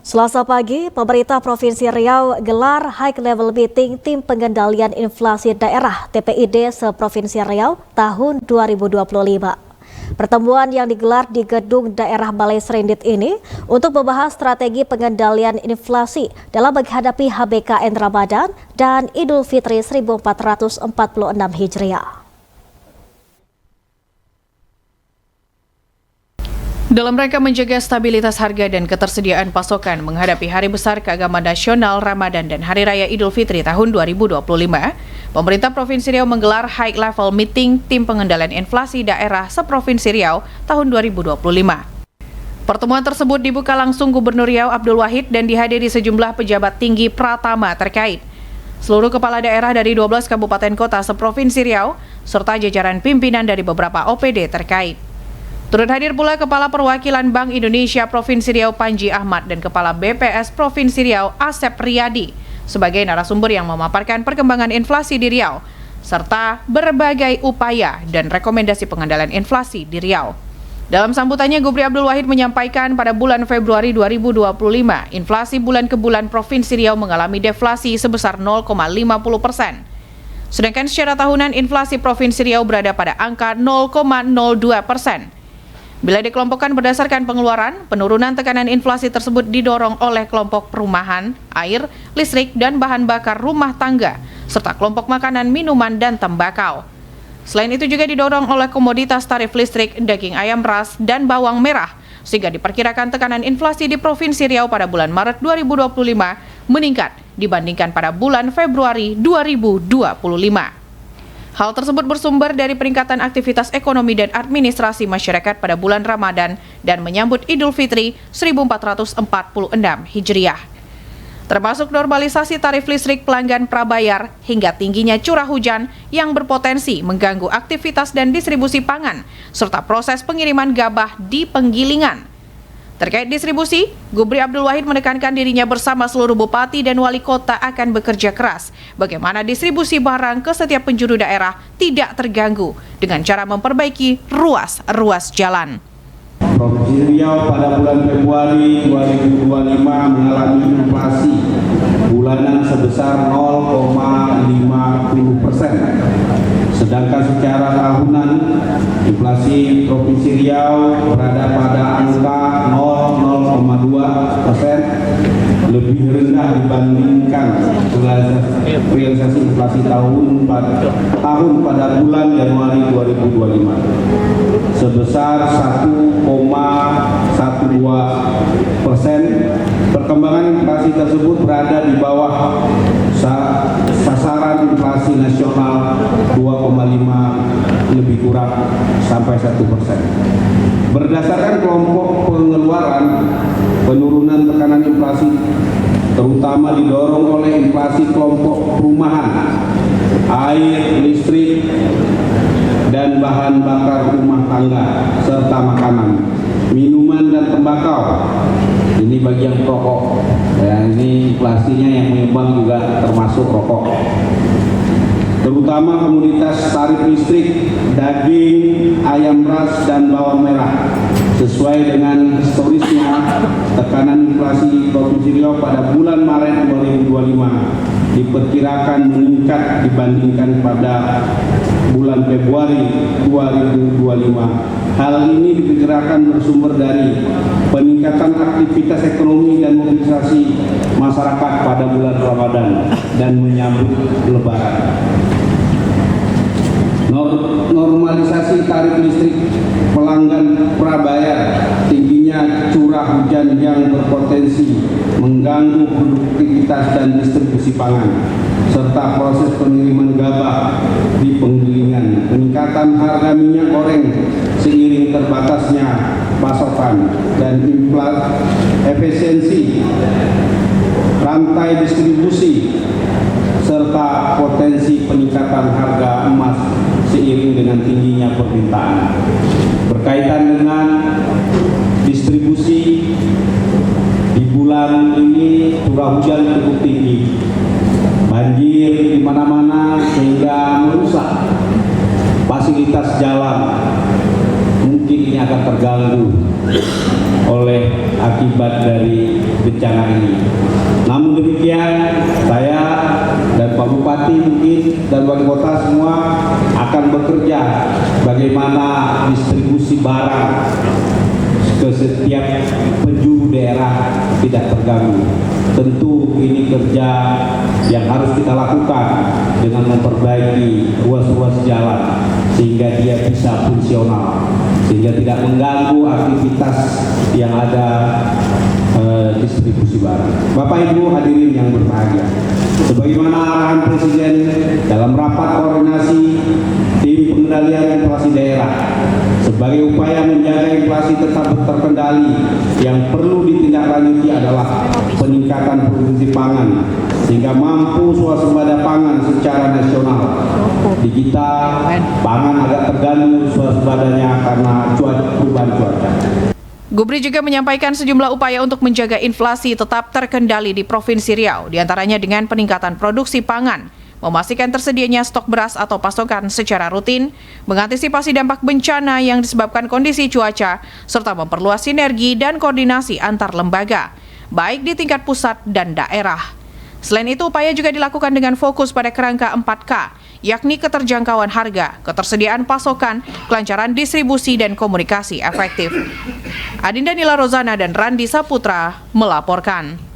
Selasa pagi, pemerintah Provinsi Riau gelar High Level Meeting Tim Pengendalian Inflasi Daerah (TPID) se-Provinsi Riau tahun 2025. Pertemuan yang digelar di Gedung Daerah Balai Serendit ini untuk membahas strategi pengendalian inflasi dalam menghadapi HBKN Ramadan dan Idul Fitri 1446 Hijriah. Dalam rangka menjaga stabilitas harga dan ketersediaan pasokan menghadapi Hari Besar Keagamaan Nasional Ramadan dan Hari Raya Idul Fitri tahun 2025, pemerintah Provinsi Riau menggelar High Level Meeting Tim Pengendalian Inflasi Daerah se-Provinsi Riau tahun 2025. Pertemuan tersebut dibuka langsung Gubernur Riau Abdul Wahid dan dihadiri sejumlah pejabat tinggi pratama terkait. Seluruh kepala daerah dari 12 kabupaten kota se-Provinsi Riau serta jajaran pimpinan dari beberapa OPD terkait. Turut hadir pula Kepala Perwakilan Bank Indonesia Provinsi Riau Panji Ahmad dan Kepala BPS Provinsi Riau Asep Riyadi sebagai narasumber yang memaparkan perkembangan inflasi di Riau serta berbagai upaya dan rekomendasi pengendalian inflasi di Riau. Dalam sambutannya, Gubri Abdul Wahid menyampaikan pada bulan Februari 2025, inflasi bulan ke bulan Provinsi Riau mengalami deflasi sebesar 0,50%. Sedangkan secara tahunan inflasi Provinsi Riau berada pada angka 0,02%. Bila dikelompokkan berdasarkan pengeluaran, penurunan tekanan inflasi tersebut didorong oleh kelompok perumahan, air, listrik, dan bahan bakar rumah tangga, serta kelompok makanan, minuman, dan tembakau. Selain itu juga didorong oleh komoditas tarif listrik, daging ayam ras, dan bawang merah, sehingga diperkirakan tekanan inflasi di Provinsi Riau pada bulan Maret 2025 meningkat dibandingkan pada bulan Februari 2025. Hal tersebut bersumber dari peningkatan aktivitas ekonomi dan administrasi masyarakat pada bulan Ramadan dan menyambut Idul Fitri 1446 Hijriah. Termasuk normalisasi tarif listrik pelanggan prabayar hingga tingginya curah hujan yang berpotensi mengganggu aktivitas dan distribusi pangan, serta proses pengiriman gabah di penggilingan. Terkait distribusi, Gubri Abdul Wahid menekankan dirinya bersama seluruh bupati dan wali kota akan bekerja keras bagaimana distribusi barang ke setiap penjuru daerah tidak terganggu dengan cara memperbaiki ruas-ruas jalan. Provinsi Riau pada bulan Februari 2025 mengalami inflasi bulanan sebesar 0,50%. Sedangkan secara tahunan inflasi Provinsi Riau berada pada angka 0,02%, lebih rendah dibandingkan realisasi inflasi tahun pada bulan Januari 2025 sebesar 1,12%. Perkembangan inflasi tersebut berada di bawah sasaran inflasi nasional 2,5 lebih kurang sampai 1%. Berdasarkan kelompok pengeluaran, penurunan tekanan inflasi terutama didorong oleh inflasi kelompok perumahan, air, listrik, dan bahan bakar rumah tangga serta makanan, minuman, dan tembakau. Ini bagian rokok, ya, ini inflasinya yang menyumbang juga termasuk rokok. Terutama komoditas tarif listrik, daging, ayam ras, dan bawang merah. Sesuai dengan historisnya, tekanan inflasi Provinsi Riau pada bulan Maret 2025 diperkirakan meningkat dibandingkan pada bulan Februari 2025. Hal ini diperkirakan bersumber dari peningkatan aktivitas ekonomi dan mobilisasi masyarakat pada bulan Ramadan dan menyambut Lebaran. Normalisasi tarif listrik pelanggan prabayar, tingginya curah hujan yang berpotensi mengganggu produktivitas dan distribusi pangan, serta proses pengiriman gabah di penggilingan, peningkatan harga minyak goreng seiring terbatasnya pasokan dan efisiensi rantai distribusi, serta potensi peningkatan harga emas seiring dengan tingginya permintaan. Berkaitan dengan distribusi, di bulan ini curah hujan cukup tinggi, banjir di mana-mana sehingga merusak fasilitas jalan. Mungkin ini akan terganggu oleh akibat dari bencana demikian, saya dan Pak Bupati mungkin dan Wali Kota semua akan bekerja bagaimana distribusi barang ke setiap penjuru daerah tidak terganggu. Tentu ini kerja yang harus kita lakukan dengan memperbaiki ruas-ruas jalan sehingga dia bisa fungsional, sehingga tidak mengganggu aktivitas yang ada distribusi barang. Bapak Ibu hadirin yang berbahagia, sebagaimana arahan Presiden dalam rapat koordinasi tim pengendalian inflasi daerah, sebagai upaya menjaga inflasi tetap terkendali, yang perlu ditindaklanjuti adalah peningkatan produksi pangan sehingga mampu swasembada pangan secara nasional. Di kita, pangan agak terganggu swasembadanya karena perubahan cuaca. Gubri juga menyampaikan sejumlah upaya untuk menjaga inflasi tetap terkendali di Provinsi Riau, diantaranya dengan peningkatan produksi pangan, memastikan tersedianya stok beras atau pasokan secara rutin, mengantisipasi dampak bencana yang disebabkan kondisi cuaca, serta memperluas sinergi dan koordinasi antar lembaga, baik di tingkat pusat dan daerah. Selain itu, upaya juga dilakukan dengan fokus pada kerangka 4K, yakni keterjangkauan harga, ketersediaan pasokan, kelancaran distribusi, dan komunikasi efektif. Adinda Nila Rozana dan Randi Saputra melaporkan.